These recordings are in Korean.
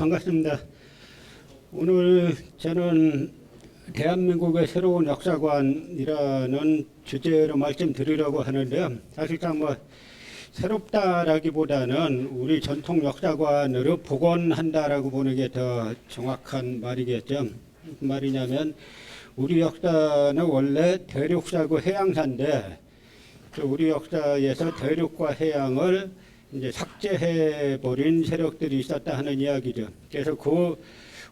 반갑습니다. 오늘 저는 대한민국의 새로운 역사관이라는 주제로 말씀드리려고 하는데요. 사실상 새롭다라기보다는 우리 전통 역사관으로 복원한다라고 보는 게 더 정확한 말이겠죠. 무슨 말이냐면 우리 역사는 원래 대륙사고 해양사인데 우리 역사에서 대륙과 해양을 이제 삭제해 버린 세력들이 있었다 하는 이야기죠. 그래서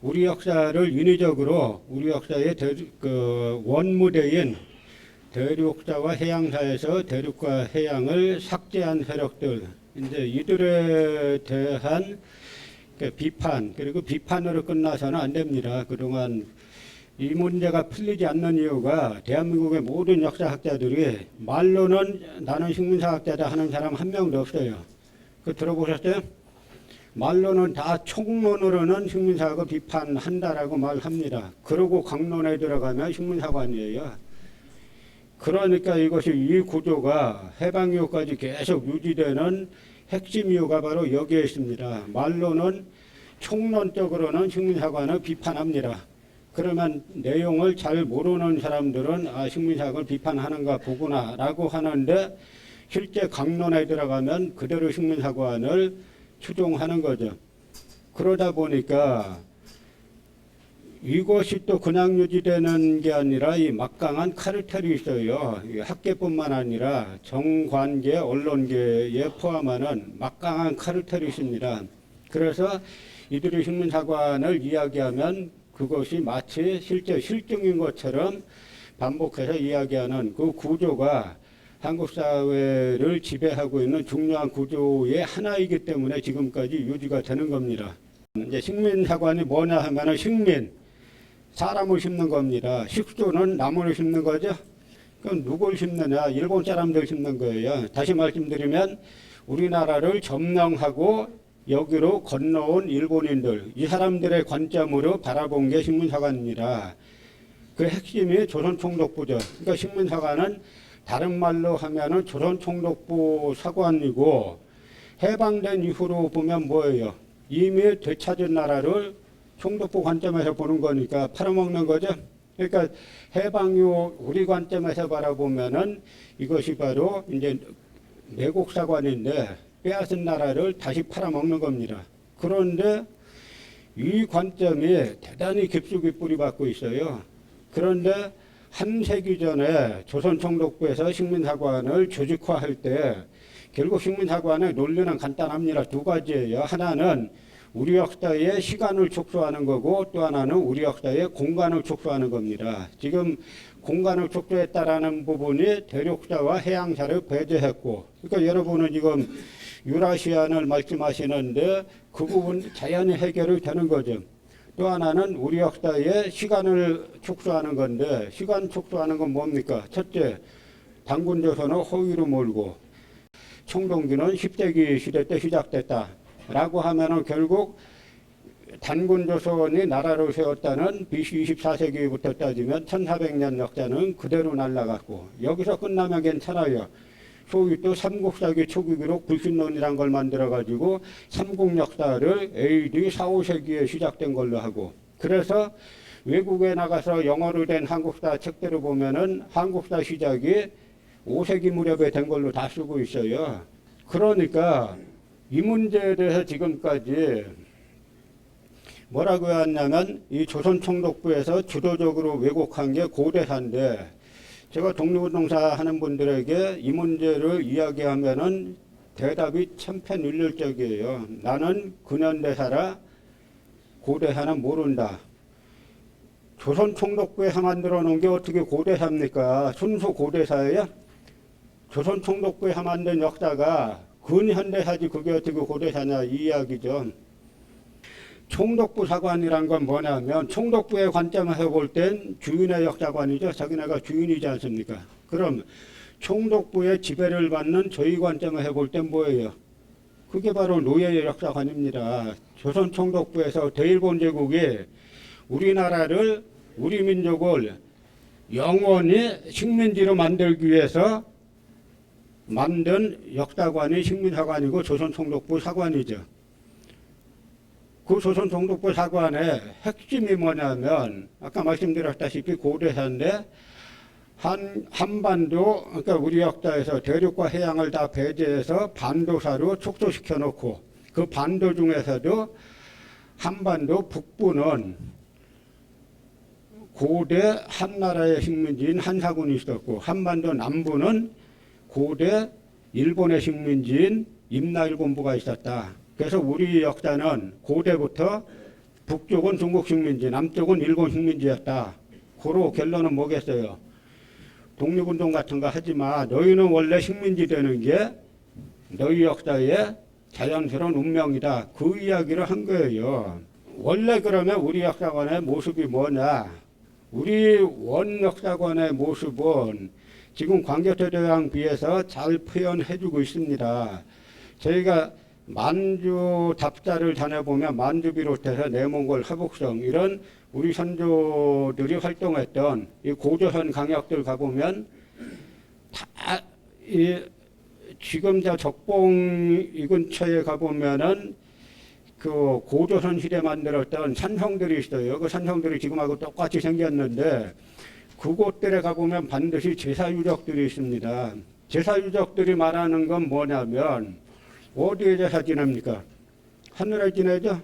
우리 역사를 인위적으로 우리 역사의 원무대인 대륙사와 해양사에서 대륙과 해양을 삭제한 세력들, 이제 이들에 대한 비판, 그리고 비판으로 끝나서는 안 됩니다. 그동안 이 문제가 풀리지 않는 이유가 대한민국의 모든 역사학자들이 말로는 나는 식민사학자다 하는 사람 한 명도 없어요. 그 들어보셨어요? 말로는 다 총론으로는 식민사학을 비판한다라고 말합니다. 그러고 강론에 들어가면 식민사관이에요. 그러니까 이 구조가 해방 이후까지 계속 유지되는 핵심 이유가 바로 여기에 있습니다. 말로는 총론적으로는 식민사관을 비판합니다. 그러면 내용을 잘 모르는 사람들은 식민사학을 비판하는가 보구나 라고 하는데 실제 강론에 들어가면 그대로 식민사관을 추종하는 거죠. 그러다 보니까 이것이 또 그냥 유지되는 게 아니라 이 막강한 카르텔이 있어요. 학계뿐만 아니라 정관계, 언론계에 포함하는 막강한 카르텔이 있습니다. 그래서 이들이 식민사관을 이야기하면 그것이 마치 실제 실증인 것처럼 반복해서 이야기하는 그 구조가 한국 사회를 지배하고 있는 중요한 구조의 하나이기 때문에 지금까지 유지가 되는 겁니다. 이제 식민사관이 뭐냐 하면은 식민, 사람을 심는 겁니다. 식수는 나무를 심는 거죠. 그럼 누굴 심느냐? 일본 사람들 심는 거예요. 다시 말씀드리면 우리나라를 점령하고 여기로 건너온 일본인들, 이 사람들의 관점으로 바라본 게 식민사관입니다. 그 핵심이 조선총독부죠. 그러니까 식민사관은 다른 말로 하면은 조선총독부 사관이고, 해방된 이후로 보면 뭐예요? 이미 되찾은 나라를 총독부 관점에서 보는 거니까 팔아먹는 거죠. 그러니까 해방 이후 우리 관점에서 바라보면은 이것이 바로 이제 매국 사관인데 빼앗은 나라를 다시 팔아먹는 겁니다. 그런데 이 관점이 대단히 깊숙이 뿌리박고 있어요. 그런데 한 세기 전에 조선총독부에서 식민사관을 조직화할 때 결국 식민사관의 논리는 간단합니다. 두 가지예요. 하나는 우리 역사의 시간을 촉수하는 거고, 또 하나는 우리 역사의 공간을 촉수하는 겁니다. 지금 공간을 촉수했다라는 부분이 대륙사와 해양사를 배제했고, 그러니까 여러분은 지금 유라시안을 말씀하시는데 그 부분 자연히 해결이 되는 거죠. 또 하나는 우리 역사의 시간을 촉수하는 건데, 시간 촉수하는 건 뭡니까? 첫째, 단군조선을 허위로 몰고 청동기는 10세기 시대 때 시작됐다라고 하면은 결국 단군조선이 나라를 세웠다는 BC 24세기부터 따지면 1400년 역사는 그대로 날아갔고, 여기서 끝나면 괜찮아요. 소위 또 삼국사기 초기 기록 불신론이란 걸 만들어가지고 삼국 역사를 AD 4, 5세기에 시작된 걸로 하고, 그래서 외국에 나가서 영어로 된 한국사 책들을 보면은 한국사 시작이 5세기 무렵에 된 걸로 다 쓰고 있어요. 그러니까 이 문제에 대해서 지금까지 뭐라고 했냐면 이 조선총독부에서 주도적으로 왜곡한 게 고대사인데, 제가 독립운동사 하는 분들에게 이 문제를 이야기하면은 대답이 천편일률적이에요. 나는 근현대사라 고대사는 모른다. 조선총독부에서 만들어 놓은 게 어떻게 고대사입니까? 순수 고대사예요? 조선총독부에서 만든 역사가 근현대사지 그게 어떻게 고대사냐 이 이야기죠. 총독부 사관이란 건 뭐냐면 총독부의 관점에서 볼 땐 주인의 역사관이죠. 자기네가 주인이지 않습니까? 그럼 총독부의 지배를 받는 저희 관점에서 볼 땐 뭐예요? 그게 바로 노예의 역사관입니다. 조선 총독부에서 대일본 제국이 우리나라를, 우리 민족을 영원히 식민지로 만들기 위해서 만든 역사관이 식민사관이고 조선 총독부 사관이죠. 그 조선 동독부 사관의 핵심이 뭐냐면 아까 말씀드렸다시피 고대사인데 한반도, 그러니까 우리 역사에서 대륙과 해양을 다 배제해서 반도사로 축소시켜 놓고 그 반도 중에서도 한반도 북부는 고대 한나라의 식민지인 한사군이 있었고 한반도 남부는 고대 일본의 식민지인 임나일본부가 있었다. 그래서 우리 역사는 고대부터 북쪽은 중국 식민지, 남쪽은 일본 식민지였다. 고로 결론은 뭐겠어요? 독립운동 같은 거 하지만 너희는 원래 식민지 되는 게 너희 역사의 자연스러운 운명이다. 그 이야기를 한 거예요. 원래 그러면 우리 역사관의 모습이 뭐냐? 우리 원역사관의 모습은 지금 광개토대왕 비해서 잘 표현해주고 있습니다. 저희가 만주 답사를 다녀보면 만주 비롯해서 내몽골, 하북성 이런 우리 선조들이 활동했던 이 고조선 강역들 가보면 다 지금 저 적봉 이 근처에 가보면은 그 고조선 시대 만들었던 산성들이 있어요. 그 산성들이 지금하고 똑같이 생겼는데 그곳들에 가보면 반드시 제사유적들이 있습니다. 제사유적들이 말하는 건 뭐냐면 어디에 제사 지냅니까? 하늘에 지내죠?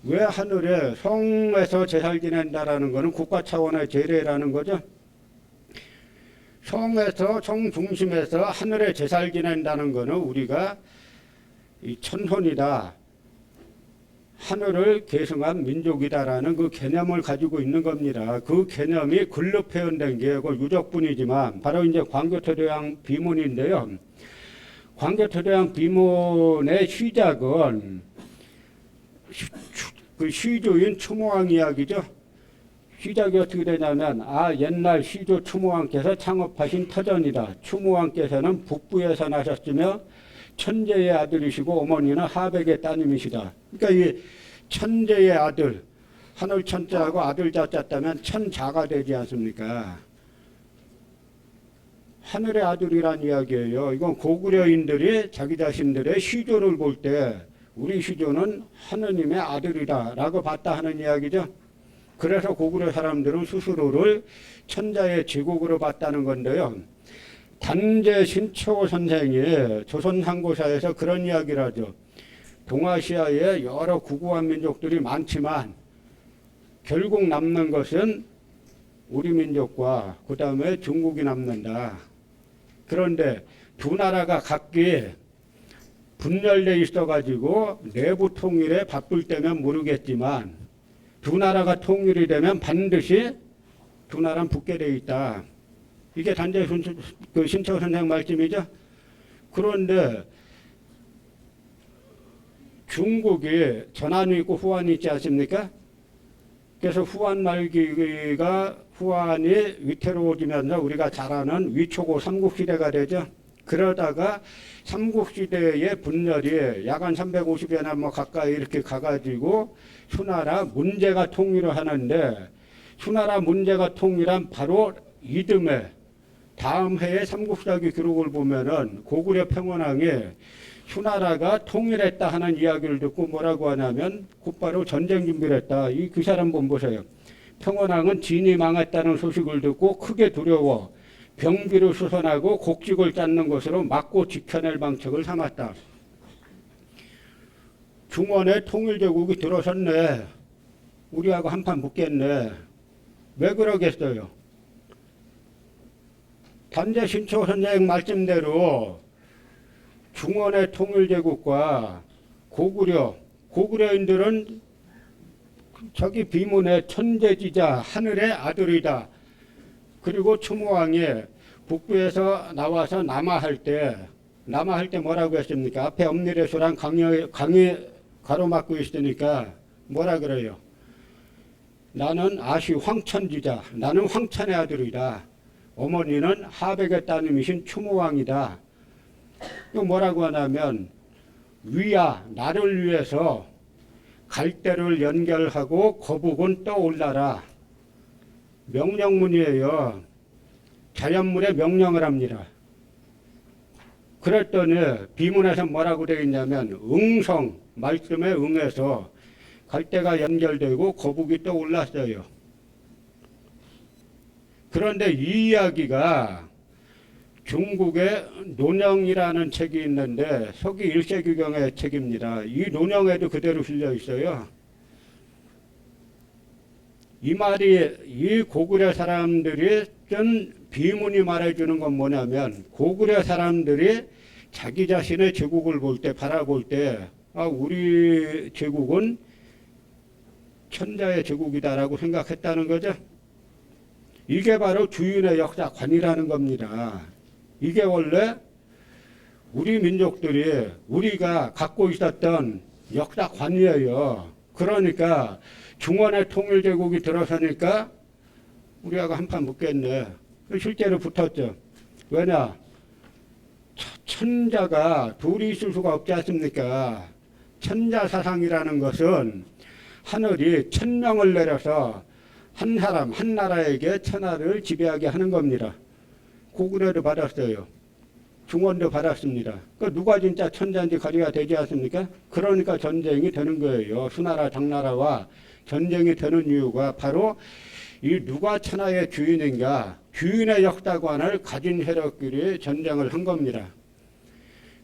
왜 하늘에 성에서 제사를 지낸다라는 것은 국가 차원의 제례라는 거죠. 성에서 성 중심에서 하늘에 제사를 지낸다는 것은 우리가 이 천손이다. 하늘을 계승한 민족이다라는 그 개념을 가지고 있는 겁니다. 그 개념이 글로 표현된 게 그 유적분이지만 바로 이제 광개토대왕 비문인데요. 광개토대왕 비문의 시작은 그 시조인 추모왕 이야기죠. 시작이 어떻게 되냐면 옛날 시조 추모왕께서 창업하신 터전이다. 추모왕께서는 북부에서 나셨으며 천재의 아들이시고 어머니는 하백의 따님이시다. 그러니까 이 천재의 아들, 하늘 천자하고 아들 자자 따면 천자가 되지 않습니까? 하늘의 아들이란 이야기예요. 이건 고구려인들이 자기 자신들의 시조를 볼 때 우리 시조는 하느님의 아들이다라고 봤다 하는 이야기죠. 그래서 고구려 사람들은 스스로를 천자의 제국으로 봤다는 건데요. 단재 신초 선생이 조선상고사에서 그런 이야기를 하죠. 동아시아에 여러 구구한 민족들이 많지만 결국 남는 것은 우리 민족과 그 다음에 중국이 남는다. 그런데 두 나라가 각기 분열돼 있어가지고 내부 통일에 바쁠 때면 모르겠지만 두 나라가 통일이 되면 반드시 두 나라는 붙게 돼 있다. 이게 단재 신초 선생 말씀이죠. 그런데 중국이 전한이 있고 후한이 있지 않습니까? 그래서 후한 말기가 후한이 위태로워지면서 우리가 잘 아는 위초고 삼국시대가 되죠. 그러다가 삼국시대의 분열이 약 한 350여나 뭐 가까이 이렇게 가가지고 수나라 문제가 통일을 하는데 수나라 문제가 통일한 바로 이듬해 다음 해의 삼국사기 기록을 보면은 고구려 평원왕이 수나라가 통일했다 하는 이야기를 듣고 뭐라고 하냐면 곧바로 전쟁 준비를 했다. 그 사람 좀 보세요. 평원왕은 진이 망했다는 소식을 듣고 크게 두려워 병비를 수선하고 곡직을 짰는 것으로 막고 지켜낼 방책을 삼았다. 중원에 통일제국이 들어섰네. 우리하고 한판 붙겠네. 왜 그러겠어요? 단재 신초 선생 말씀대로 중원의 통일제국과 고구려인들은 저기 비문의 천재지자 하늘의 아들이다. 그리고 추모왕이 북부에서 나와서 남하할 때 뭐라고 했습니까? 앞에 엄니래수랑 강이 가로막고 있으니까 뭐라 그래요? 나는 아시 황천지자, 나는 황천의 아들이다. 어머니는 하백의 따님이신 추모왕이다. 또 뭐라고 하냐면 위야 나를 위해서 갈대를 연결하고 거북은 떠올라라. 명령문이에요. 자연문에 명령을 합니다. 그랬더니 비문에서 뭐라고 되어 있냐면 응성 말씀에 응해서 갈대가 연결되고 거북이 또 올랐어요. 그런데 이 이야기가 중국의 논영이라는 책이 있는데 서기 1세기경의 책입니다. 이 논영에도 그대로 실려 있어요. 이 말이 이 고구려 사람들이 쓴 비문이 말해주는 건 뭐냐면 고구려 사람들이 자기 자신의 제국을 볼 때 바라볼 때 우리 제국은 천자의 제국이다라고 생각했다는 거죠. 이게 바로 주인의 역사관이라는 겁니다. 이게 원래 우리 민족들이 우리가 갖고 있었던 역사관이에요. 그러니까 중원의 통일제국이 들어서니까 우리하고 한판 붙겠네. 실제로 붙었죠. 왜냐? 천자가 둘이 있을 수가 없지 않습니까? 천자 사상이라는 것은 하늘이 천명을 내려서 한 사람, 한 나라에게 천하를 지배하게 하는 겁니다. 고구려도 받았어요. 중원도 받았습니다. 그 누가 진짜 천자인지 가려야 되지 않습니까? 그러니까 전쟁이 되는 거예요. 수나라, 당나라와 전쟁이 되는 이유가 바로 이 누가 천하의 주인인가, 주인의 역사관을 가진 세력끼리 전쟁을 한 겁니다.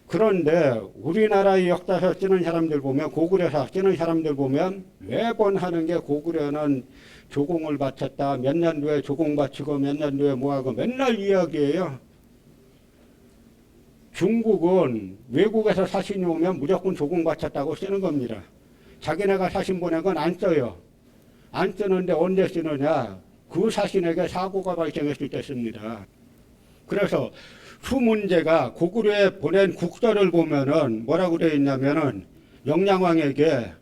그런데 우리나라의 역사서 쓰는 사람들 보면, 고구려사 쓰는 사람들 보면 매번 하는 게 고구려는 조공을 바쳤다, 몇 년도에 조공 바치고 몇 년도에 뭐하고 맨날 이야기해요. 중국은 외국에서 사신이 오면 무조건 조공 바쳤다고 쓰는 겁니다. 자기네가 사신 보낸 건 안 써요. 안 쓰는데 언제 쓰느냐? 그 사신에게 사고가 발생했을 때 씁니다. 그래서 수문제가 고구려에 보낸 국서를 보면은 뭐라고 되어 있냐면은 영량왕에게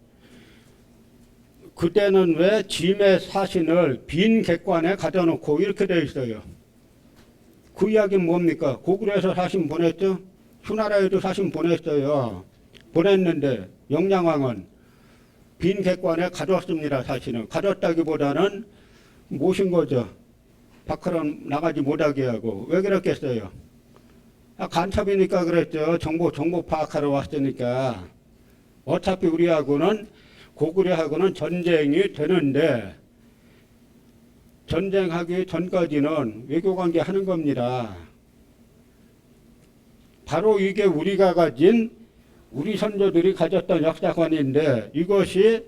그때는 왜 짐의 사신을 빈 객관에 가둬놓고 이렇게 되어 있어요. 그 이야기는 뭡니까? 고구려에서 사신 보냈죠? 수나라에도 사신 보냈어요. 보냈는데 영량왕은 빈 객관에 가뒀습니다. 사신을. 가뒀다기보다는 모신 거죠. 밖으로 나가지 못하게 하고. 왜 그랬겠어요? 간첩이니까 그랬죠. 정보 파악하러 왔으니까. 어차피 우리하고는 고구려하고는 전쟁이 되는데 전쟁하기 전까지는 외교관계 하는 겁니다. 바로 이게 우리가 가진 우리 선조들이 가졌던 역사관인데 이것이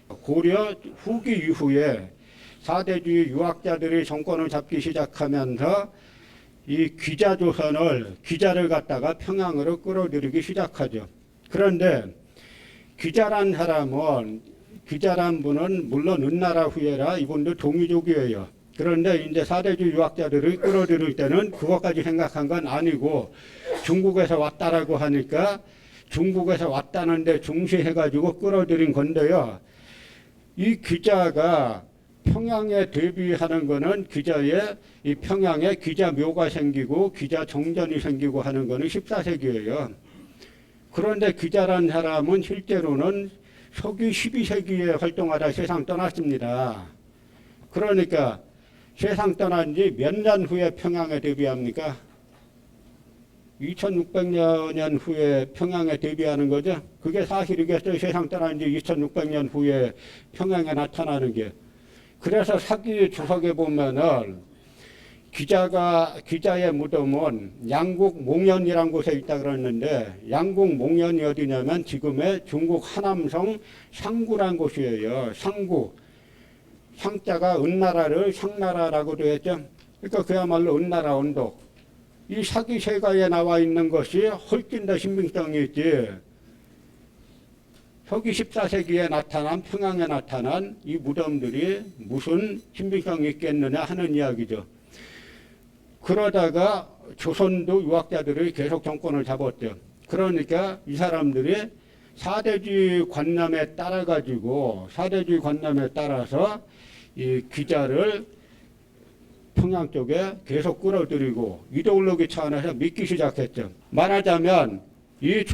고려 후기 이후에 사대주의 유학자들이 정권을 잡기 시작하면서 이 귀자를 갖다가 평양으로 끌어들이기 시작하죠. 그런데 귀자란 분은 물론 은나라 후예라 이분도 동이족이에요. 그런데 이제 사대주의 유학자들을 끌어들일 때는 그것까지 생각한 건 아니고 중국에서 왔다라고 하니까 중국에서 왔다는데 중시해가지고 끌어들인 건데요. 이 귀자가 평양에 대비하는 거는 이 평양에 귀자묘가 생기고 귀자 정전이 생기고 하는 거는 14세기예요. 그런데 귀자란 사람은 실제로는 서기 12세기에 활동하다 세상 떠났습니다. 그러니까 세상 떠난 지 몇 년 후에 평양에 데뷔합니까? 2600년 후에 평양에 데뷔하는 거죠. 그게 사실이겠어요. 세상 떠난 지 2600년 후에 평양에 나타나는 게. 그래서 사기 주석에 보면은 귀자의 무덤은 양국 몽현이라는 곳에 있다 그랬는데 양국 몽현이 어디냐면 지금의 중국 하남성 상구라는 곳이에요. 상구. 상자가 은나라를 상나라라고도 했죠. 그러니까 그야말로 은나라 언덕. 이 사기세가에 나와 있는 것이 훨씬 더 신빙성이 있지. 서기 14세기에 나타난 평양에 나타난 이 무덤들이 무슨 신빙성이 있겠느냐 하는 이야기죠. 그러다가 조선도 유학자들이 계속 정권을 잡았죠. 그러니까 이 사람들이 사대주의 관념에 따라서 이 귀자를 평양 쪽에 계속 끌어들이고 이데올로기 차원에서 믿기 시작했죠. 말하자면 이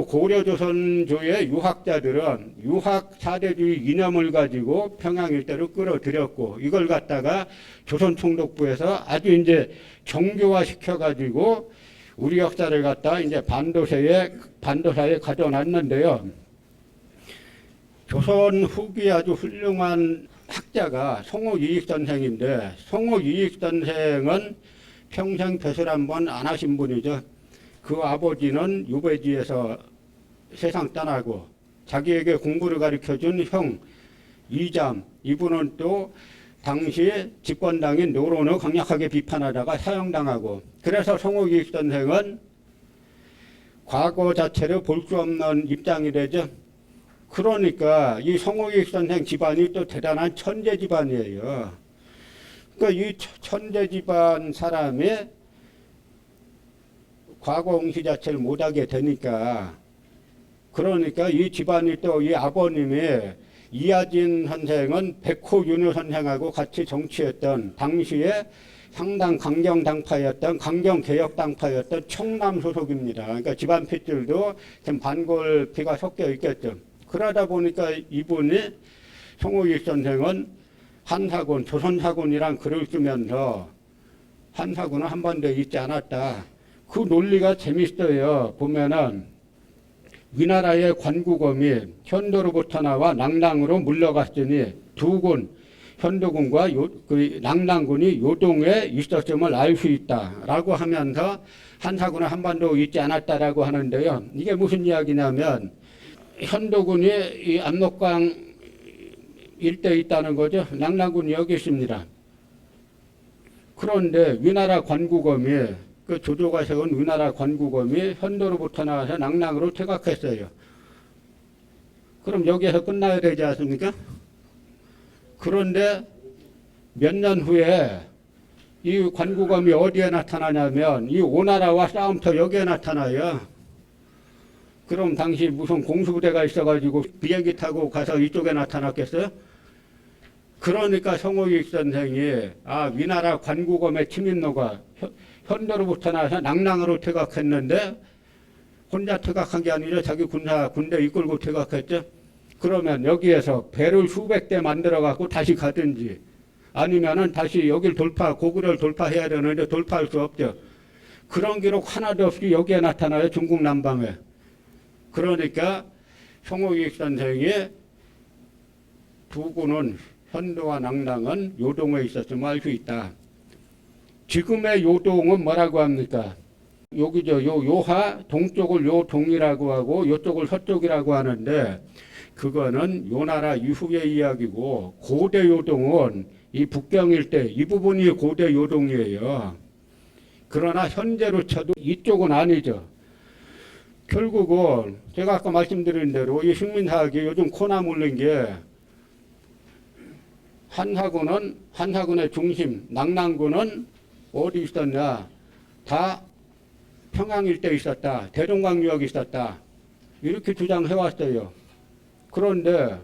고려 조선조의 유학자들은 유학 사대주의 이념을 가지고 평양 일대로 끌어들였고 이걸 갖다가 조선 총독부에서 아주 이제 정교화 시켜가지고 우리 역사를 갖다 이제 반도사에 가져놨는데요. 조선 후기 아주 훌륭한 학자가 송옥이익 선생인데, 송옥이익 선생은 평생 벼슬 한 번 안 하신 분이죠. 그 아버지는 유배지에서 세상 떠나고 자기에게 공부를 가르쳐준 형 이잠, 이분은 또 당시 집권당인 노론을 강력하게 비판하다가 사형당하고, 그래서 송옥이익 선생은 과거 자체를 볼 수 없는 입장이 되죠. 그러니까 이 송옥익 선생 집안이 또 대단한 천재 집안이에요. 그러니까 이 천재 집안 사람이 과거 응시 자체를 못하게 되니까, 그러니까 이 집안이 또 이 아버님이 이하진 선생은 백호 윤호 선생하고 같이 정치했던 당시에 상당 강경당파였던 강경개혁당파였던 청남 소속입니다. 그러니까 집안 핏줄도 좀 반골피가 섞여 있겠죠. 그러다 보니까 이분이 송옥익 선생은 한사군, 조선사군이란 글을 쓰면서 한사군은 한 번도 있지 않았다. 그 논리가 재밌어요. 보면은 위나라의 관구검이 현도로부터 나와 낙랑으로 물러갔으니 두 군, 현도군과 그 낙랑군이 요동에 있었음을 알 수 있다라고 하면서 한사군은 한 번도 있지 않았다라고 하는데요. 이게 무슨 이야기냐면 현도군이 이 압록강 일대에 있다는 거죠. 낙랑군이 여기 있습니다. 그런데 위나라 관구검이, 그 조조가 세운 위나라 관구검이 현도로부터 나와서 낙랑으로 퇴각했어요. 그럼 여기에서 끝나야 되지 않습니까? 그런데 몇 년 후에 이 관구검이 어디에 나타나냐면 이 오나라와 싸움터 여기에 나타나요. 그럼 당시 무슨 공수부대가 있어가지고 비행기 타고 가서 이쪽에 나타났겠어요? 그러니까 송옥익 선생이 위나라 관구검의 침입로가 현도로부터 나와서 낙랑으로 퇴각했는데 혼자 퇴각한 게 아니라 자기 군대 이끌고 퇴각했죠. 그러면 여기에서 배를 수백 대 만들어 갖고 다시 가든지 아니면은 다시 여길 고구려를 돌파해야 되는데 돌파할 수 없죠. 그런 기록 하나도 없이 여기에 나타나요. 중국 남방에. 그러니까 송옥익 선생이 두 군은 현도와 낙랑은 요동에 있었음을 알 수 있다. 지금의 요동은 뭐라고 합니까? 여기죠. 요하 동쪽을 요동이라고 하고 요쪽을 서쪽이라고 하는데 그거는 요나라 이후의 이야기고, 고대 요동은 이 북경 일대 이 부분이 고대 요동이에요. 그러나 현재로 쳐도 이쪽은 아니죠. 결국은 제가 아까 말씀드린 대로 이 식민사학이 요즘 코나 물린 게 한사군의 중심 낙랑군은 어디 있었냐? 다 평양 일대에 있었다. 대동강유역에 있었다. 이렇게 주장해왔어요. 그런데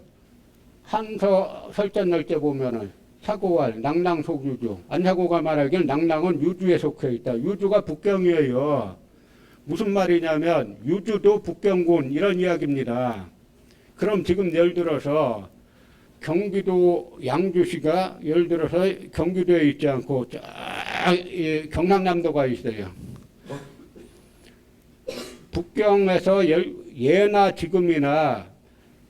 한서 설전열제 보면은 사고왈, 낙랑 속유주, 안사고가 말하길 낙랑은 유주에 속해 있다. 유주가 북경이에요. 무슨 말이냐면 유주도 북경군 이런 이야기입니다. 그럼 지금 예를 들어서 경기도 양주시가 예를 들어서 경기도에 있지 않고 경상남도가 있어요. 북경에서 예나 지금이나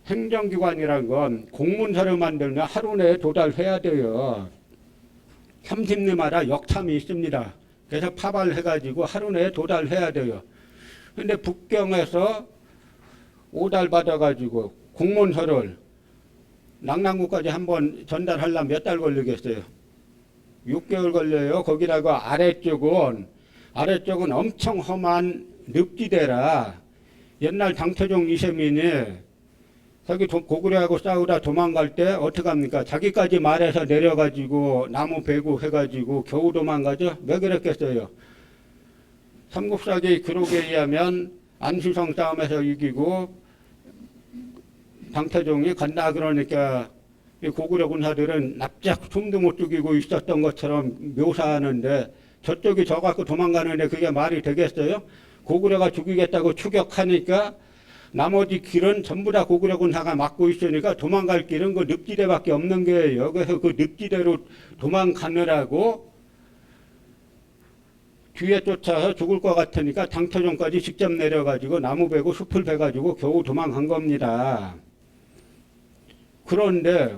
행정기관이란 건 공문서를 만들면 하루 내에 도달해야 돼요. 30리마다 역참이 있습니다. 그래서 파발해가지고 하루 내에 도달해야 돼요. 근데 북경에서 오달 받아가지고 공문서를 낙랑구까지 한번 전달하려면 몇 달 걸리겠어요? 6개월 걸려요. 거기다가 아래쪽은 엄청 험한 늪지대라. 옛날 당태종 이세민이 자기 고구려하고 싸우다 도망갈 때 어떻게 합니까? 자기까지 말해서 내려가지고 나무 베고 해가지고 겨우 도망가죠? 왜 그랬겠어요? 삼국사기 기록에 의하면 안시성 싸움에서 이기고 당태종이 간다 그러니까 이 고구려 군사들은 납작 숨도 못 죽이고 있었던 것처럼 묘사하는데 저쪽이 저 갖고 도망가는데 그게 말이 되겠어요? 고구려가 죽이겠다고 추격하니까 나머지 길은 전부 다 고구려 군사가 막고 있으니까 도망갈 길은 그 늪지대밖에 없는 거예요. 그래서 그 늪지대로 도망가느라고 뒤에 쫓아서 죽을 것 같으니까 당태종까지 직접 내려가지고 나무 베고 숲을 베가지고 겨우 도망간 겁니다. 그런데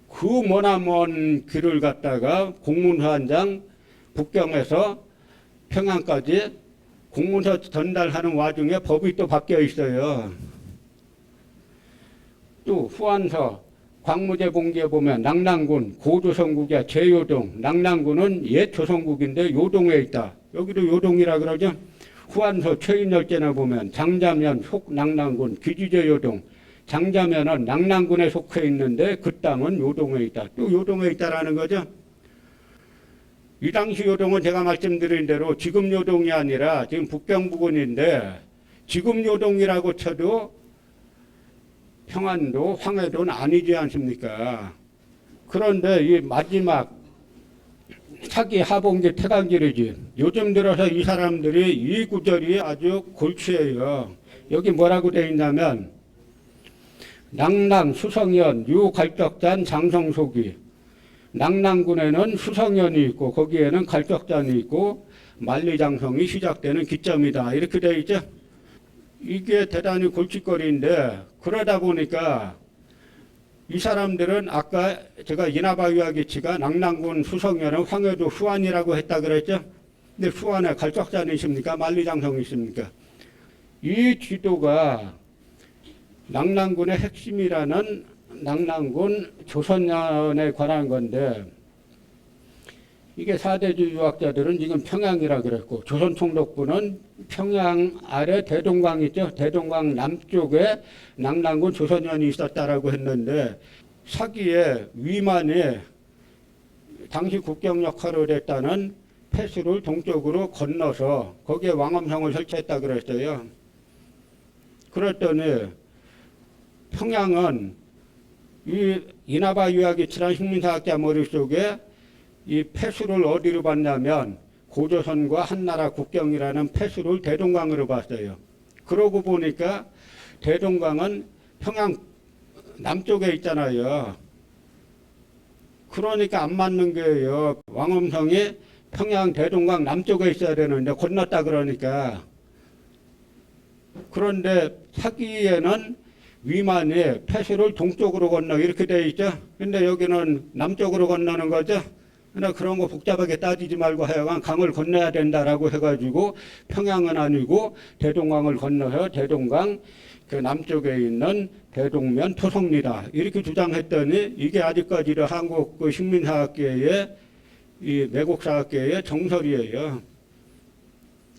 그 머나먼 길을 갖다가 공문서 한 장 북경에서 평양까지 공문서 전달하는 와중에 법이 또 바뀌어 있어요. 또 후한서 광무제 봉기에 보면 낙랑군 고조선국의 제요동, 낙랑군은 옛 조선국인데 요동에 있다. 여기도 요동이라 그러죠. 후한서 최인열전에 보면 장자면 속 낙랑군 귀지제 요동, 장자면은 낙랑군에 속해 있는데 그 땅은 요동에 있다. 또 요동에 있다라는 거죠. 이 당시 요동은 제가 말씀드린 대로 지금 요동이 아니라 지금 북경 부근인데, 지금 요동이라고 쳐도 평안도 황해도는 아니지 않습니까? 그런데 이 마지막 차기 하봉기 태강길이지. 요즘 들어서 이 사람들이 이 구절이 아주 골치예요. 여기 뭐라고 되어 있냐면 낙랑 수성현 유갈적잔 장성소기. 낙랑군에는 수성현이 있고 거기에는 갈적잔이 있고 만리장성이 시작되는 기점이다. 이렇게 되어 있죠. 이게 대단히 골칫거리인데, 그러다 보니까 이 사람들은 아까 제가 인하바위와기치가 낙랑군 수성현은 황해도 수안이라고 했다 그랬죠. 근데 수안에 갈적잔이 있습니까? 만리장성이 있습니까? 이 지도가 낙랑군의 핵심이라는 낙랑군 조선년에 관한 건데, 이게 4대주 유학자들은 지금 평양이라 그랬고, 조선총독부는 평양 아래 대동강 있죠. 대동강 남쪽에 낙랑군 조선년이 있었다라고 했는데, 사기의 위만에 당시 국경 역할을 했다는 폐수를 동쪽으로 건너서 거기에 왕엄성을 설치했다 그랬어요. 그랬더니 평양은 이 이나바 유학이치란 식민사학자 머릿속에 이 폐수를 어디로 봤냐면 고조선과 한나라 국경이라는 폐수를 대동강으로 봤어요. 그러고 보니까 대동강은 평양 남쪽에 있잖아요. 그러니까 안 맞는 거예요. 왕엄성이 평양 대동강 남쪽에 있어야 되는데 건넜다 그러니까. 그런데 사기에는 위만이 폐수를 동쪽으로 건너 이렇게 되어 있죠. 근데 여기는 남쪽으로 건너는 거죠. 그러나 그런 거 복잡하게 따지지 말고 하여간 강을 건너야 된다라고 해가지고 평양은 아니고 대동강을 건너서 대동강 그 남쪽에 있는 대동면 토성리다 이렇게 주장했더니, 이게 아직까지도 한국 그 식민사학계의 이 매국사학계의 정설이에요.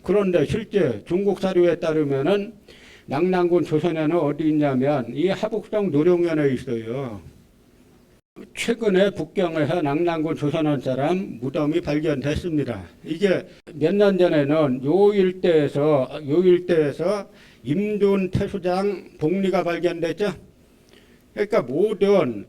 그런데 실제 중국 사료에 따르면은 낙랑군 조선에는 어디 있냐면 이 하북성 노룡현에 있어요. 최근에 북경에서 낙랑군 조선원 사람 무덤이 발견됐습니다. 이게 몇 년 전에는 요 일대에서 임둔 태수장 복리가 발견됐죠. 그러니까 모든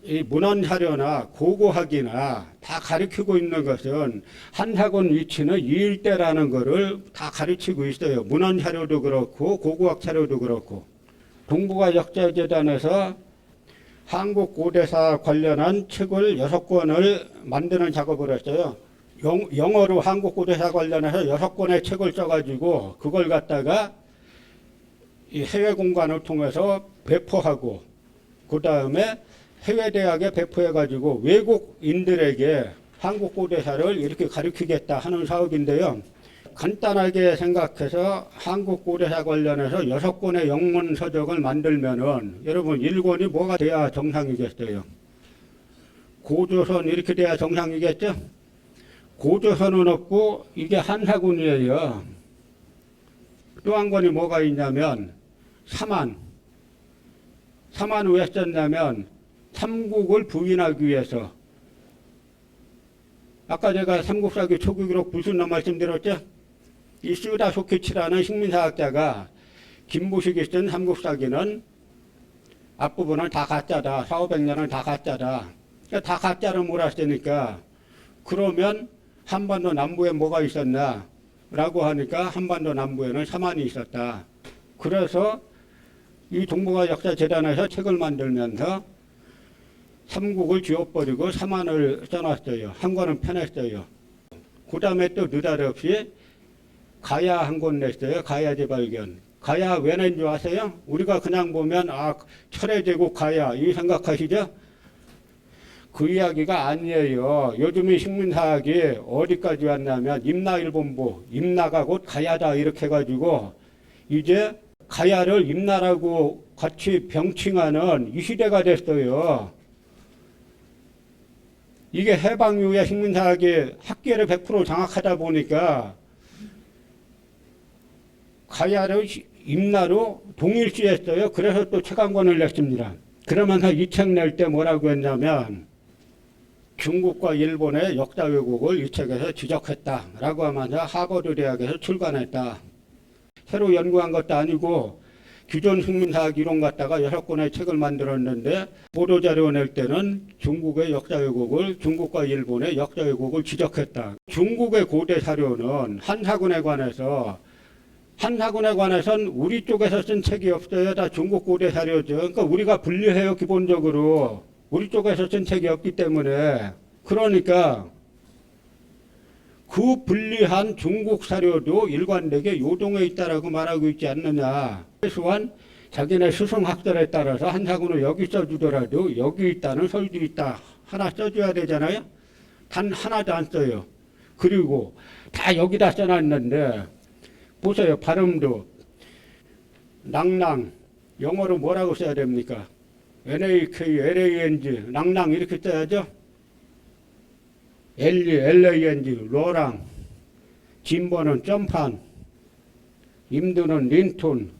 이 문헌 자료나 고고학이나 다 가리키고 있는 것은 한사군 위치는 이 일대라는 것을 다 가르치고 있어요. 문헌 자료도 그렇고 고고학 자료도 그렇고. 동북아 역사재단에서 한국 고대사 관련한 책을 6권을 만드는 작업을 했어요. 영어로 한국 고대사 관련해서 6권의 책을 써가지고 그걸 갖다가 이 해외 공간을 통해서 배포하고, 그 다음에 해외 대학에 배포해가지고 외국인들에게 한국 고대사를 이렇게 가르치겠다 하는 사업인데요. 간단하게 생각해서 한국 고대사 관련해서 6권의 영문 서적을 만들면은 여러분 1권이 뭐가 돼야 정상이겠어요? 고조선 이렇게 돼야 정상이겠죠? 고조선은 없고 이게 한사군이에요. 또 한 권이 뭐가 있냐면 사만 왜 썼냐면 삼국을 부인하기 위해서. 아까 제가 삼국사기 초기기록 불순나 말씀드렸죠? 이 스다 소키치라는 식민사학자가 김부식이 쓴 삼국사기는 앞부분은 다 가짜다. 400~500년은 다 가짜다. 그러니까 다 가짜로 몰았으니까 그러면 한반도 남부에 뭐가 있었나? 라고 하니까 한반도 남부에는 사만이 있었다. 그래서 이 동북아 역사재단에서 책을 만들면서 삼국을 지워버리고 사만을 써놨어요. 한 권은 펴냈어요. 그 다음에 또 느닷없이 가야 한 권 냈어요. 가야 재발견. 가야 왜 낸 줄 아세요? 우리가 그냥 보면 철회제국 가야 이 생각하시죠? 그 이야기가 아니에요. 요즘의 식민사학이 어디까지 왔냐면 임나일본부, 임나가 곧 가야다 이렇게 해가지고 이제 가야를 임나라고 같이 병칭하는 이 시대가 됐어요. 이게 해방 이후에 식민사학이 학계를 100% 장악하다 보니까 가야를 임나로 동일시했어요. 그래서 또 책왕권을 냈습니다. 그러면서 이 책 낼 때 뭐라고 했냐면 중국과 일본의 역사 왜곡을 이 책에서 지적했다라고 하면서 하버드 대학에서 출간했다. 새로 연구한 것도 아니고 기존 식민사학 이론 갖다가 6권의 책을 만들었는데 보도자료 낼 때는 중국의 역사 왜곡을 중국과 일본의 역사 왜곡을 지적했다. 중국의 고대 사료는 한사군에 관해서는 우리 쪽에서 쓴 책이 없어요. 다 중국 고대 사료죠. 그러니까 우리가 분류해요. 기본적으로. 우리 쪽에서 쓴 책이 없기 때문에. 그러니까 그 분리한 중국 사료도 일관되게 요동에 있다라고 말하고 있지 않느냐. 최소한 자기네 스승학설에 따라서 한사군을 여기 써주더라도 여기 있다는 설도 있다. 하나 써줘야 되잖아요. 단 하나도 안 써요. 그리고 다 여기다 써놨는데 보세요. 발음도 낭낭 영어로 뭐라고 써야 됩니까? NAK, LANG 낭낭 이렇게 써야죠. LANG 로랑 진보는 점판 임도는 린톤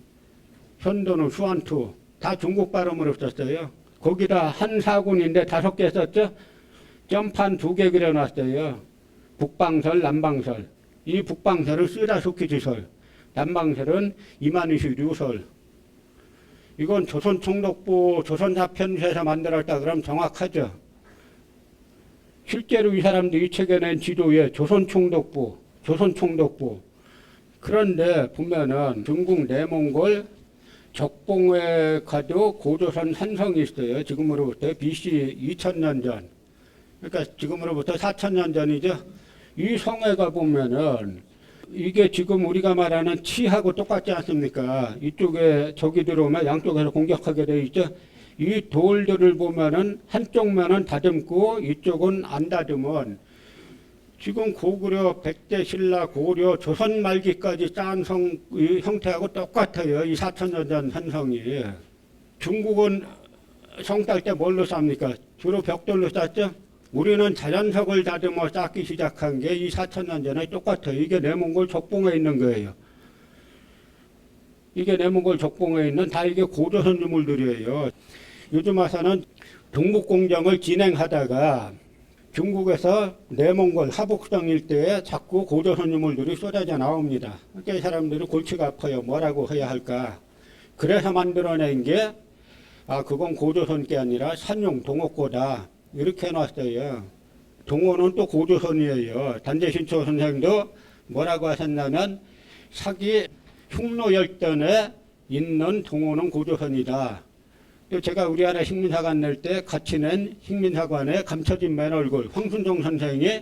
현도는 수완투 다 중국 발음으로 썼어요. 거기다 한사군인데 5개 썼죠. 점판 2개 그려놨어요. 북방설 남방설 이 북방설은 쓰라수키지설 남방설은 이만희시 류설 이건 조선총독부 조선사편에서 만들었다 그러면 정확하죠. 실제로 이 사람도 이 책에 낸 지도에 조선총독부 그런데 보면은 중국 내몽골 적봉에 가도 고조선 산성이 있어요. 지금으로부터 BC 2000년 전 그러니까 지금으로부터 4000년 전이죠. 이 성에 가보면은 이게 지금 우리가 말하는 치하고 똑같지 않습니까? 이쪽에 적이 들어오면 양쪽에서 공격하게 돼 있죠. 이 돌들을 보면은 한쪽 면은 다듬고 이쪽은 안 다듬은 지금 고구려, 백제, 신라, 고려, 조선 말기까지 쌓은 성 형태하고 똑같아요. 이 4000년 전 산성이. 중국은 성 딸 때 뭘로 쌉니까? 주로 벽돌로 쌌죠. 우리는 자연석을 다듬어 쌓기 시작한 게 이 4000년 전에 똑같아요. 이게 내몽골 적봉에 있는 거예요. 이게 내몽골 적봉에 있는 다 이게 고조선 유물들이에요. 요즘 와서는 동북공정을 진행하다가 중국에서 내몽골 하북성 일대에 자꾸 고조선 유물들이 쏟아져 나옵니다. 그러니까 이 사람들이 골치가 아파요. 뭐라고 해야 할까. 그래서 만들어낸 게 그건 고조선 게 아니라 산용 동옥고다. 이렇게 해놨어요. 동호는 또 고조선이에요. 단재신초 선생도 뭐라고 하셨냐면 사기 흉노열전에 있는 동호는 고조선이다. 또 제가 우리나라 식민사관 낼 때 같이 낸 식민사관의 감춰진 맨 얼굴 황순종 선생이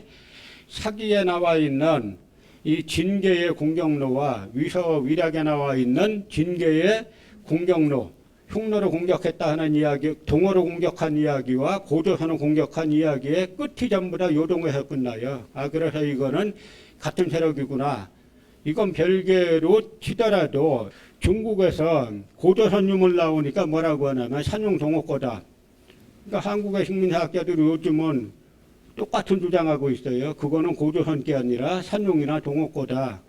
사기에 나와 있는 이 진계의 공경로와 위서 위략에 나와 있는 진계의 공경로 흉노를 공격했다 하는 이야기, 동호를 공격한 이야기와 고조선을 공격한 이야기의 끝이 전부 다 요동에서 끝나요. 그래서 이거는 같은 세력이구나. 이건 별개로 치더라도 중국에서 고조선 유물 나오니까 뭐라고 하냐면 산용 동옥거다. 그러니까 한국의 식민사학자들이 요즘은 똑같은 주장하고 있어요. 그거는 고조선 게 아니라 산용이나 동옥거다.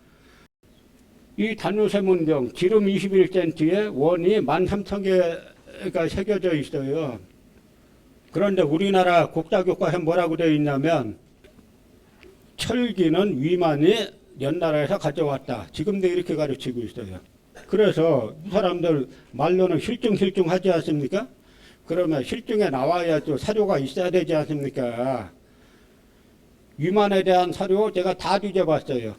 이 단유세문경 지름 21cm에 원이 13,000개가 새겨져 있어요. 그런데 우리나라 국사교과서에 뭐라고 되어 있냐면 철기는 위만이 연나라에서 가져왔다. 지금도 이렇게 가르치고 있어요. 그래서 이 사람들 말로는 실증 하지 않습니까? 그러면 실증에 나와야 또 사료가 있어야 되지 않습니까? 위만에 대한 사료 제가 다 뒤져봤어요.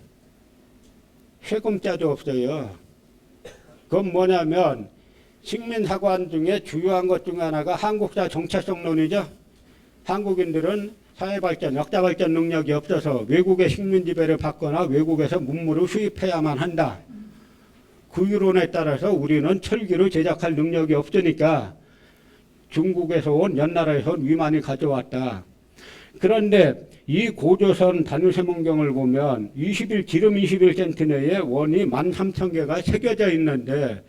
세금자도 없어요. 그건 뭐냐면 식민사관 중에 주요한 것 중 하나가 한국사 정체성론이죠. 한국인들은 사회발전, 역사발전 능력이 없어서 외국의 식민지배를 받거나 외국에서 문물을 수입해야만 한다. 그 이론에 따라서 우리는 철기를 제작할 능력이 없으니까 중국에서 온 연나라에서 온 위만이 가져왔다. 그런데 이 고조선 단위세문경을 보면 기름 21cm 내에 원이 13,000개가 새겨져 있는데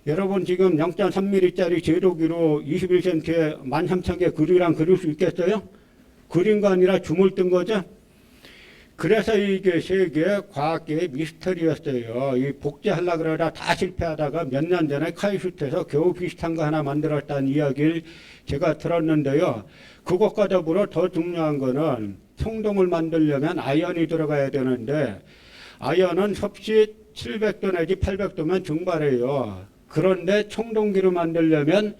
여러분 지금 0.3mm짜리 제로기로 21cm에 13,000개 글이랑 그릴 수 있겠어요? 그린 거 아니라 주물 뜬 거죠? 그래서 이게 세계 과학계의 미스터리였어요. 이 복제하려고 그러다 다 실패하다가 몇 년 전에 카이스트에서 겨우 비슷한 거 하나 만들었다는 이야기를 제가 들었는데요. 그것과 더불어 더 중요한 거는 청동을 만들려면 아연이 들어가야 되는데 아연은 섭씨 700도 내지 800도면 증발해요. 그런데 청동기를 만들려면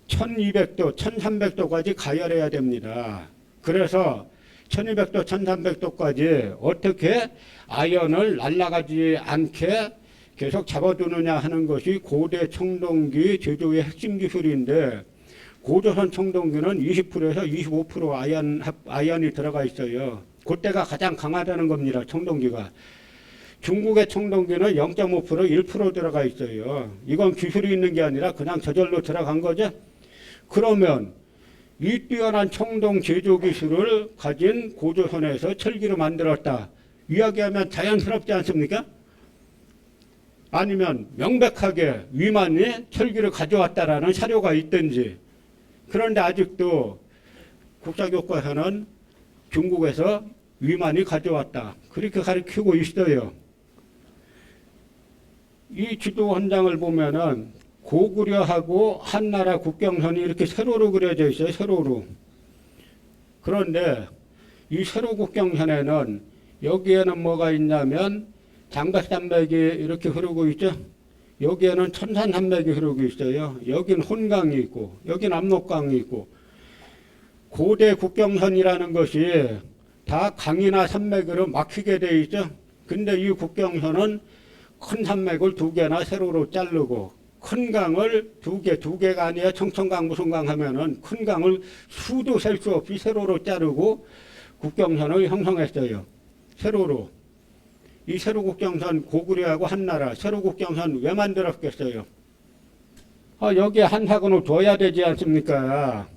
1200도, 1300도까지 가열해야 됩니다. 그래서 1200도, 1300도까지 어떻게 아연을 날아가지 않게 계속 잡아두느냐 하는 것이 고대 청동기 제조의 핵심 기술인데 고조선 청동기는 20%에서 25% 아연이 들어가 있어요. 그때가 가장 강하다는 겁니다. 청동기가. 중국의 청동기는 0.5%, 1% 들어가 있어요. 이건 기술이 있는 게 아니라 그냥 저절로 들어간 거죠. 그러면 이 뛰어난 청동 제조 기술을 가진 고조선에서 철기를 만들었다. 이야기하면 자연스럽지 않습니까? 아니면 명백하게 위만이 철기를 가져왔다라는 사료가 있든지. 그런데 아직도 국사교과서는 중국에서 위만이 가져왔다. 그렇게 가르치고 있어요. 이 지도 한 장을 보면은 고구려하고 한나라 국경선이 이렇게 세로로 그려져 있어요. 세로로. 그런데 이 세로 국경선에는 여기에는 뭐가 있냐면 장백산맥이 이렇게 흐르고 있죠. 여기에는 천산산맥이 흐르고 있어요. 여긴 혼강이 있고 여긴 압록강이 있고 고대 국경선이라는 것이 다 강이나 산맥으로 막히게 돼 있죠. 근데 이 국경선은 큰 산맥을 2개나 세로로 자르고 큰 강을 2개가 아니라 청천강 무슨 강 하면은 큰 강을 수도 셀 수 없이 세로로 자르고 국경선을 형성했어요. 세로로. 이 세로 국경선 고구려하고 한나라 세로 국경선 왜 만들었겠어요? 여기에 한사군을 둬야 되지 않습니까?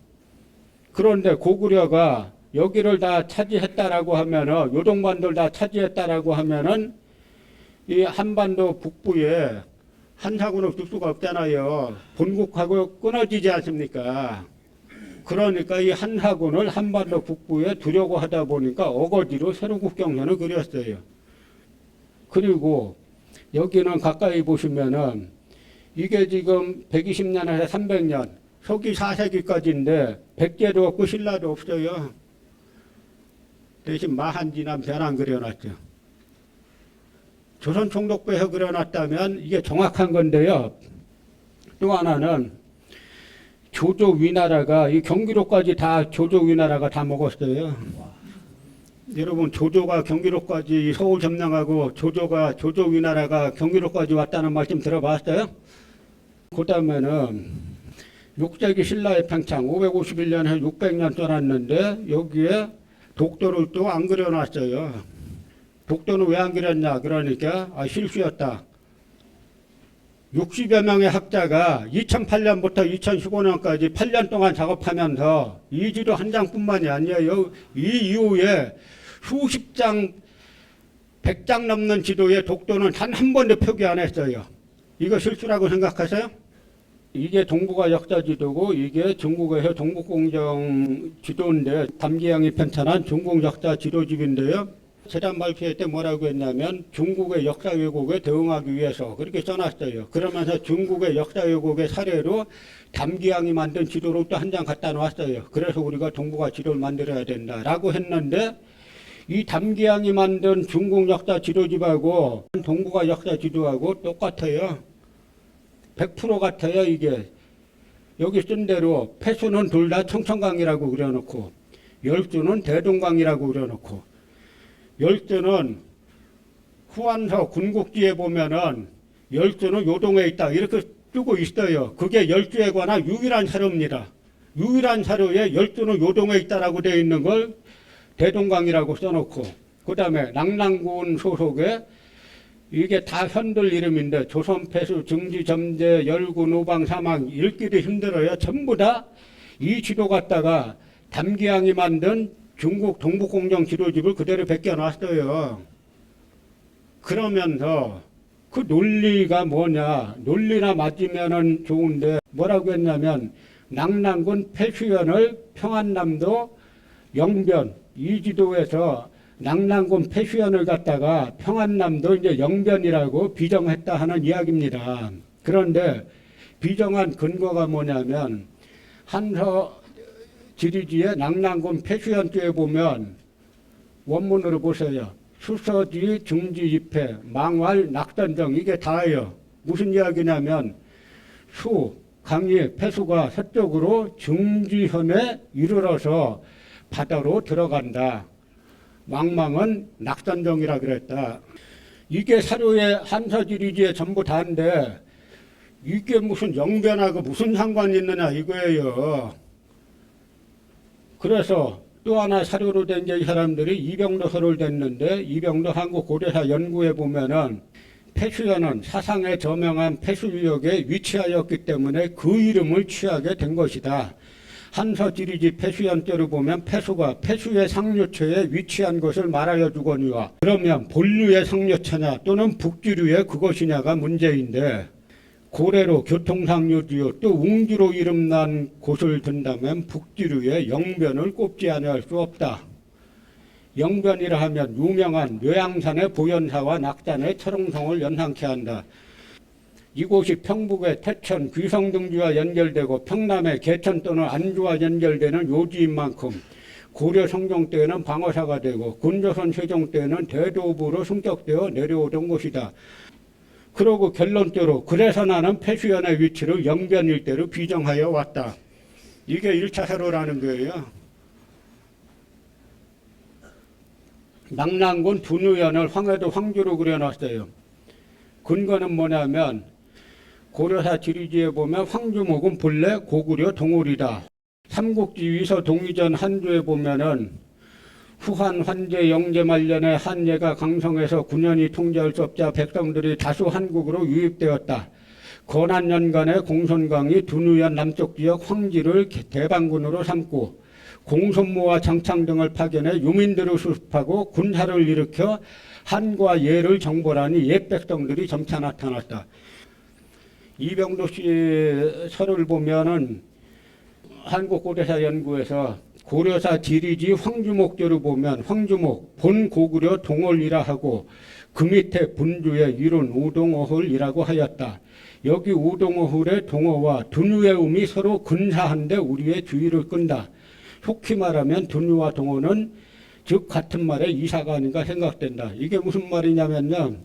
그런데 고구려가 여기를 다 차지했다라고 하면은 요동반도를 다 차지했다라고 하면은 이 한반도 북부에 한사군을 둘 수가 없잖아요. 본국하고 끊어지지 않습니까? 그러니까 이 한사군을 한반도 북부에 두려고 하다 보니까 어거지로 세로 국경선을 그렸어요. 그리고 여기는 가까이 보시면은 이게 지금 120년에서 300년, 서기 4세기까지인데 백제도 없고 신라도 없어요. 대신 마한지남 벼랑 그려놨죠. 조선 총독부에서 그려놨다면 이게 정확한 건데요. 또 하나는 조조 위나라가 이 경기도까지 다 조조 위나라가 다 먹었어요. 여러분 조조가 경기도까지 서울 점령하고 조조가 조조 위나라가 경기도까지 왔다는 말씀 들어봤어요? 그 다음에는 6세기 신라의 팽창 551년에 600년 떠났는데 여기에 독도를 또 안 그려놨어요. 독도는 왜 안 그렸냐 그러니까 실수였다. 60여 명의 학자가 2008년부터 2015년까지 8년 동안 작업하면서 이 지도 한 장뿐만이 아니에요. 이 이후에 수십 장, 100장 넘는 지도에 독도는 단 한 번도 표기 안 했어요. 이거 실수라고 생각하세요? 이게 동북아 역사 지도고 이게 중국에서 동북공정 지도인데 담기양이 편찬한 중국 역사 지도집인데요. 재단 발표회 때 뭐라고 했냐면 중국의 역사 왜곡에 대응하기 위해서 그렇게 써놨어요. 그러면서 중국의 역사 왜곡의 사례로 담기양이 만든 지도를 또 한 장 갖다 놓았어요. 그래서 우리가 동북아 지도를 만들어야 된다라고 했는데 이 담기양이 만든 중국 역사 지도집하고 동북아 역사 지도하고 똑같아요. 100% 같아요. 이게 여기 쓴 대로 폐수는 둘 다 청천강이라고 그려놓고 열주는 대동강이라고 그려놓고 열주는 후한서 군국지에 보면은 열주는 요동에 있다 이렇게 쓰고 있어요. 그게 열주에 관한 유일한 사료입니다. 유일한 사료에 열주는 요동에 있다라고 되어 있는 걸 대동강이라고 써놓고 그 다음에 낙랑군 소속의 이게 다 현들 이름인데 조선 폐수, 증지, 점제, 열구, 노방, 사망 읽기도 힘들어요. 전부 다 이 지도 갖다가 담기양이 만든 중국 동북공정 지도집을 그대로 베껴놨어요. 그러면서 그 논리가 뭐냐, 논리나 맞으면은 좋은데 뭐라고 했냐면 낙랑군 폐수연을 평안남도 영변 이 지도에서 낙랑군 폐수연을 갖다가 평안남도 이제 영변이라고 비정했다 하는 이야기입니다. 그런데 비정한 근거가 뭐냐면 한서 지리지의 낙랑군 폐수연 쪽에 보면 원문으로 보세요. 수서지, 중지, 입회, 망활, 낙선정 이게 다예요. 무슨 이야기냐면 수, 강이, 폐수가 서쪽으로 중지현에 이르러서 바다로 들어간다. 망망은 낙선정이라 그랬다. 이게 사료의 한서지리지의 전부 다인데 이게 무슨 영변하고 무슨 상관이 있느냐 이거예요. 그래서 또 하나 사료로 된 이 사람들이 이병도서를 냈는데 이병도 한국고려사 연구에 보면은 폐수연은 사상에 저명한 폐수유역에 위치하였기 때문에 그 이름을 취하게 된 것이다. 한서지리지 폐수연자로 보면 폐수가 폐수의 상류처에 위치한 것을 말하여 주거니와 그러면 본류의 상류처냐 또는 북지류의 그것이냐가 문제인데 고래로 교통상류지요 또 웅주로 이름난 곳을 든다면 북지류의 영변을 꼽지 않을 수 없다. 영변이라 하면 유명한 묘양산의 보현사와 낙산의 철옹성을 연상케 한다. 이곳이 평북의 태천, 귀성 등지와 연결되고 평남의 개천 또는 안주와 연결되는 요지인 만큼 고려 성종 때에는 방어사가 되고 군조선 세종 때에는 대도부로 승격되어 내려오던 곳이다. 그러고 결론적으로 그래서 나는 폐수연의 위치를 영변 일대로 비정하여 왔다. 이게 1차 사료라는 거예요. 낙랑군 둔우연을 황해도 황주로 그려놨어요. 근거는 뭐냐면 고려사 지리지에 보면 황주목은 본래 고구려 동홀이다. 삼국지 위서 동의전 한조에 보면은 후한 환제 영제 말년에 한예가 강성해서 9년이 통제할 수 없자 백성들이 다수 한국으로 유입되었다. 건한년간의 공손강이 둔우연 남쪽 지역 황지를 대방군으로 삼고 공손모와 장창 등을 파견해 유민들을 수습하고 군사를 일으켜 한과 예를 정벌하니 옛 백성들이 점차 나타났다. 이병도 씨 설을 보면은 한국고려사 연구에서 고려사 지리지 황주목조를 보면 황주목 본 고구려 동홀이라 하고 그 밑에 분주에 이룬 우동어홀이라고 하였다. 여기 우동어홀의 동어와 둔유의 음이 서로 근사한데 우리의 주의를 끈다. 속히 말하면 둔유와 동어는 즉 같은 말의 이사가 아닌가 생각된다. 이게 무슨 말이냐면요.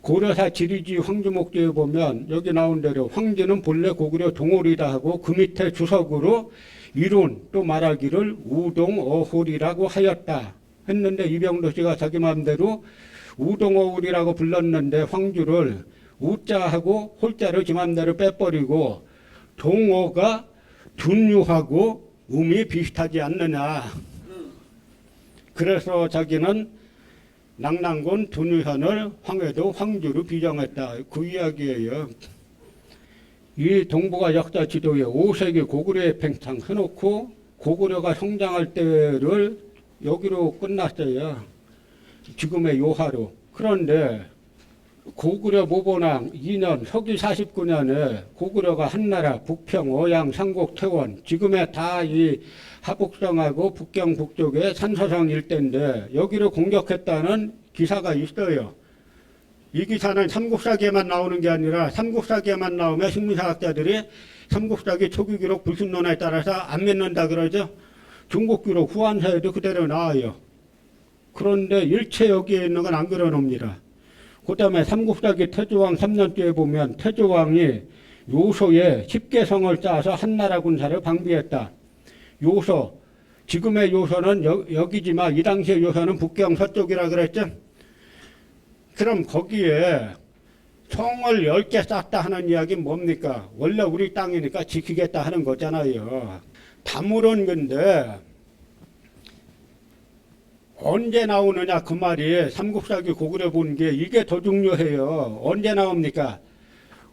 고려사 지리지 황주목조에 보면 여기 나온 대로 황지는 본래 고구려 동홀이다 하고 그 밑에 주석으로 이룬 또 말하기를 우동어홀이라고 하였다 했는데 이병도 씨가 자기 마음대로 우동어홀이라고 불렀는데 황주를 우자하고 홀자를 지 마음대로 빼버리고 동어가 둔유하고 음이 비슷하지 않느냐. 그래서 자기는 낙랑군 둔유현을 황해도 황주로 비정했다. 그 이야기예요. 이 동북아 역사 지도에 5세기 고구려의 팽창 해놓고 고구려가 성장할 때를 여기로 끝났어요. 지금의 요하로. 그런데 고구려 모본왕 2년 서기 49년에 고구려가 한나라 북평, 어양, 상곡, 태원 지금의 다 이 하북성하고 북경 북쪽의 산서성 일대인데 여기를 공격했다는 기사가 있어요. 이 기사는 삼국사기에만 나오는 게 아니라 삼국사기에만 나오면 식민사학자들이 삼국사기 초기 기록 불신론에 따라서 안 믿는다 그러죠. 중국 기록 후한사에도 그대로 나와요. 그런데 일체 여기에 있는 건 안 그려놓습니다. 그 다음에 삼국사기 태조왕 3년째에 보면 태조왕이 요소에 10개성을 짜서 한나라 군사를 방비했다. 요소, 지금의 요소는 여기지만 이 당시의 요소는 북경 서쪽이라 그랬죠. 그럼 거기에 성을 10개 쌓다 하는 이야기는 뭡니까? 원래 우리 땅이니까 지키겠다 하는 거잖아요. 다물은 건데 언제 나오느냐 그 말이 삼국사기 고구려 본 게 이게 더 중요해요. 언제 나옵니까?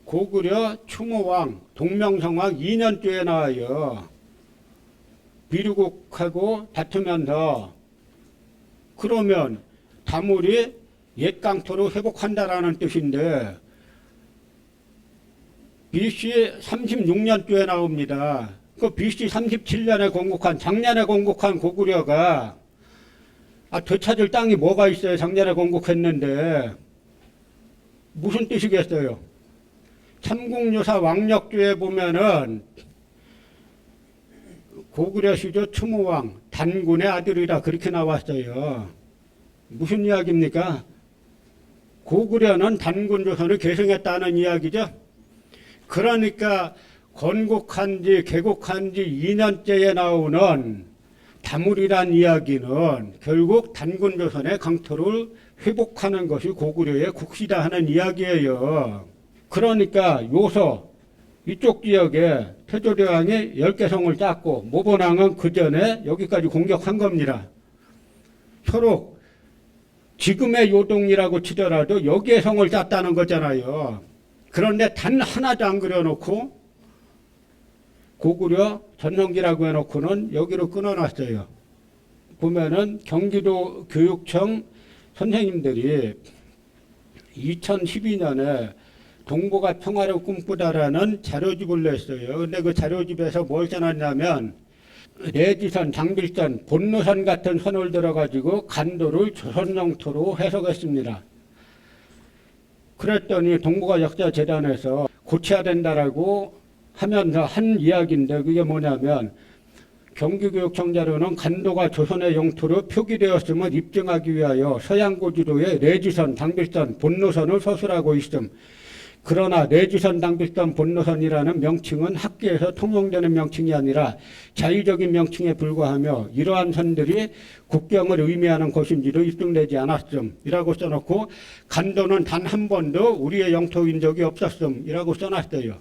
고구려 추모왕 동명성왕 2년째에 나와요. 비류국하고 다투면서 그러면 다물이 옛 강토로 회복한다라는 뜻인데 BC 36년쯤에 나옵니다. 그 BC 37년에 건국한 작년에 건국한 고구려가 되찾을 땅이 뭐가 있어요? 작년에 건국했는데 무슨 뜻이겠어요? 삼국유사 왕력주에 보면은 고구려 시조 추모왕 단군의 아들이라 그렇게 나왔어요. 무슨 이야기입니까? 고구려는 단군 조선을 계승했다는 이야기죠. 그러니까 건국한 지 개국한 지 2년째에 나오는 다물이란 이야기는 결국 단군 조선의 강토를 회복하는 것이 고구려의 국시다 하는 이야기예요. 그러니까 요서 이쪽 지역에 태조대왕이 10개 성을 짰고 모본왕은 그 전에 여기까지 공격한 겁니다. 서로 지금의 요동이라고 치더라도 여기에 성을 짰다는 거잖아요. 그런데 단 하나도 안 그려놓고 고구려 전성기라고 해놓고는 여기로 끊어놨어요. 보면은 경기도 교육청 선생님들이 2012년에 동북아 평화를 꿈꾸다라는 자료집을 냈어요. 근데 그 자료집에서 뭘 써놨냐면 내지선, 장빌선, 본노선 같은 선을 들어가지고 간도를 조선 영토로 해석했습니다. 그랬더니 동북아 역사재단에서 고쳐야 된다라고 하면서 한 이야기인데 그게 뭐냐면 경기교육청 자료는 간도가 조선의 영토로 표기되었음을 입증하기 위하여 서양고지도에 내지선, 장빌선, 본노선을 서술하고 있음. 그러나 내지선, 장빌선, 본노선이라는 명칭은 학계에서 통용되는 명칭이 아니라 자의적인 명칭에 불과하며 이러한 선들이 국경을 의미하는 것인지도 입증되지 않았음 이라고 써놓고 간도는 단 한 번도 우리의 영토인 적이 없었음 이라고 써놨어요.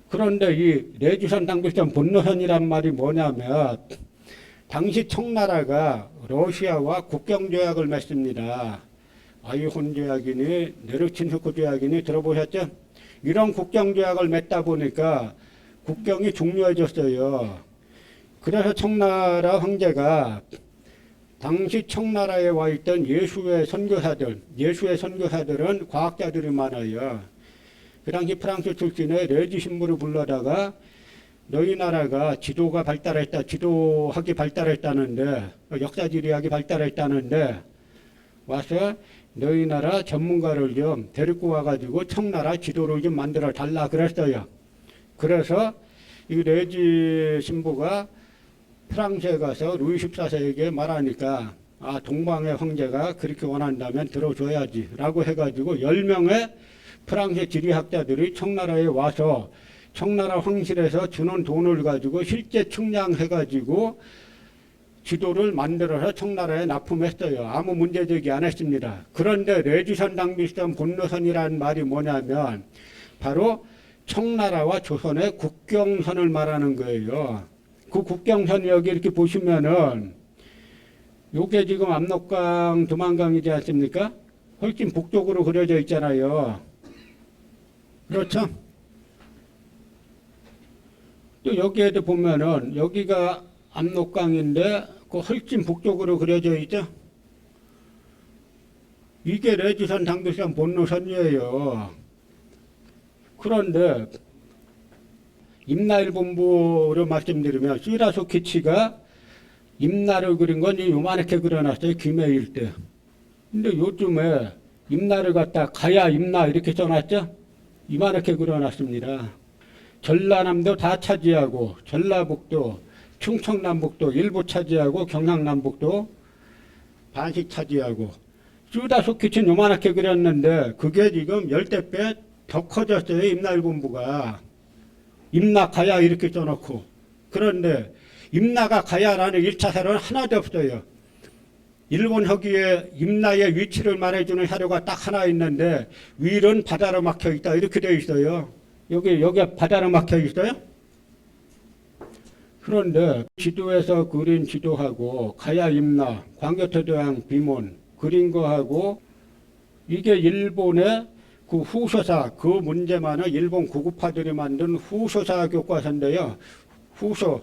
그런데 이 내지선, 장빌선, 본노선이란 말이 뭐냐면 당시 청나라가 러시아와 국경조약을 맺습니다. 아이혼 조약이니 네르친스크 조약이니 들어보셨죠? 이런 국경조약을 맺다 보니까 국경이 중요해졌어요. 그래서 청나라 황제가 당시 청나라에 와 있던 예수의 선교사들은 과학자들이 많아요. 그 당시 프랑스 출신의 레지 신부를 불러다가 너희 나라가 지도가 발달했다, 지도학이 발달했다는데, 역사지리학이 발달했다는데 와서 너희 나라 전문가를 좀 데리고 와가지고 청나라 지도를 좀 만들어 달라 그랬어요. 그래서 이 레지 신부가 프랑스에 가서 루이 14세에게 말하니까 동방의 황제가 그렇게 원한다면 들어줘야지 라고 해가지고 10명의 프랑스 지리학자들이 청나라에 와서 청나라 황실에서 주는 돈을 가지고 실제 측량해가지고 지도를 만들어서 청나라에 납품했어요. 아무 문제제기 안 했습니다. 그런데 내지선, 장빌선, 본노선이라는 말이 뭐냐면 바로 청나라와 조선의 국경선을 말하는 거예요. 그 국경선이 여기 이렇게 보시면은 요게 지금 압록강, 두만강이지 않습니까? 훨씬 북쪽으로 그려져 있잖아요. 그렇죠? 또 여기에도 보면은 여기가 압록강인데 그 훨씬 북쪽으로 그려져 있죠. 이게 내지선, 장빌선, 본노선이에요. 그런데 임나일 본부로 말씀드리면 시라소키치가 임나를 그린 건 요만하게 그려놨어요. 김해일 때. 근데 요즘에 임나를 갖다 가야 임나 이렇게 써놨죠. 이만하게 그려놨습니다. 전라남도 다 차지하고 전라북도, 충청남북도 일부 차지하고 경상남북도 반씩 차지하고 슈다소키치는 요만하게 그렸는데 그게 지금 10대 더 커졌어요. 임나일 본부가. 임나 가야 이렇게 써놓고. 그런데 임나가 가야라는 1차 사료는 하나도 없어요. 일본 허기에 임나의 위치를 말해주는 사료가 딱 하나 있는데 위는 바다로 막혀 있다 이렇게 되어 있어요. 여기 바다로 막혀 있어요? 그런데 지도에서 그린 지도하고 가야 임나, 광교토대왕 비문 그린 거하고 이게 일본의 그 후소사 그 문제만은 일본 구급파들이 만든 후소사 교과서인데요. 후소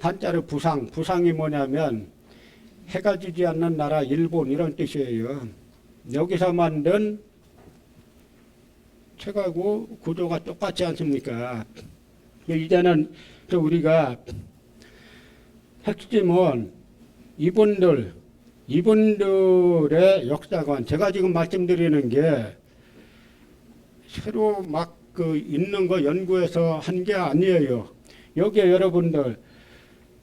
한자로 부상이 뭐냐면 해가 지지 않는 나라 일본 이런 뜻이에요. 여기서 만든 책하고 구조가 똑같지 않습니까? 이제는 우리가 핵심은 이분들의 역사관, 제가 지금 말씀드리는 게 새로 막 있는 거 연구해서 한 게 아니에요. 여기에 여러분들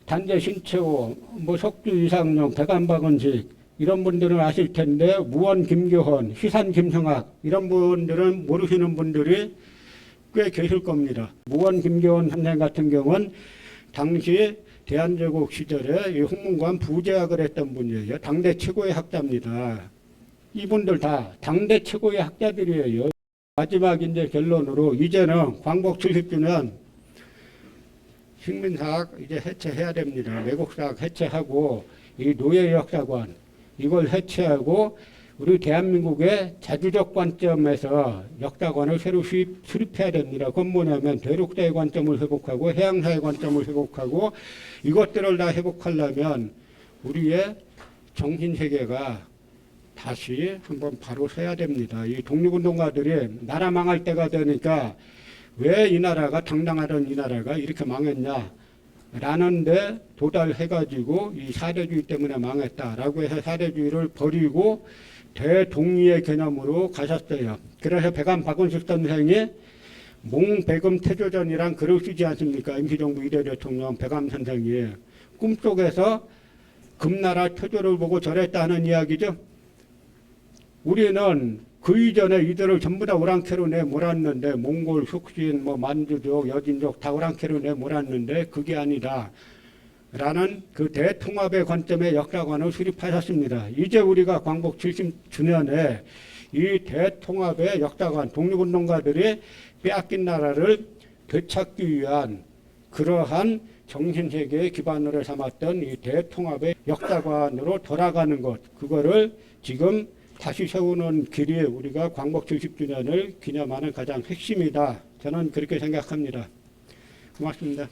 단재 신채호, 뭐 석주 이상용, 백안박은식 이런 분들은 아실 텐데 무원 김교헌, 희산 김성학 이런 분들은 모르시는 분들이 꽤 계실 겁니다. 무원 김교헌 선생 같은 경우는 당시 대한제국 시절에 이 홍문관 부재학을 했던 분이에요. 당대 최고의 학자입니다. 이분들 다 당대 최고의 학자들이에요. 마지막 이제 결론으로 이제는 광복 70주년 식민사학 이제 해체해야 됩니다. 매국사학 해체하고 이 노예역사관 이걸 해체하고 우리 대한민국의 자주적 관점에서 역사관을 새로 수립해야 됩니다. 그건 뭐냐면 대륙사의 관점을 회복하고 해양사의 관점을 회복하고 이것들을 다 회복하려면 우리의 정신세계가 다시 한번 바로 서야 됩니다. 이 독립운동가들이 나라 망할 때가 되니까 왜 이 나라가 당당하던 이 나라가 이렇게 망했냐 라는데 도달해가지고 이 사대주의 때문에 망했다라고 해서 사대주의를 버리고 대동의의 개념으로 가셨어요. 그래서 백안박은식 선생이 몽백음 태조전이란 글을 쓰지 않습니까? 임시정부 1대 대통령 백암 선생이 꿈속에서 금나라 태조를 보고 절했다는 이야기죠. 우리는 그 이전에 이들을 전부 다 오랑캐로 내몰았는데 몽골, 흉신, 뭐 만주족, 여진족 다 오랑캐로 내몰았는데 그게 아니다. 라는 그 대통합의 관점의 역사관을 수립하셨습니다. 이제 우리가 광복 70주년에 이 대통합의 역사관, 독립운동가들이 빼앗긴 나라를 되찾기 위한 그러한 정신세계의 기반으로 삼았던 이 대통합의 역사관으로 돌아가는 것, 그거를 지금 다시 세우는 길이 우리가 광복 70주년을 기념하는 가장 핵심이다. 저는 그렇게 생각합니다. 고맙습니다.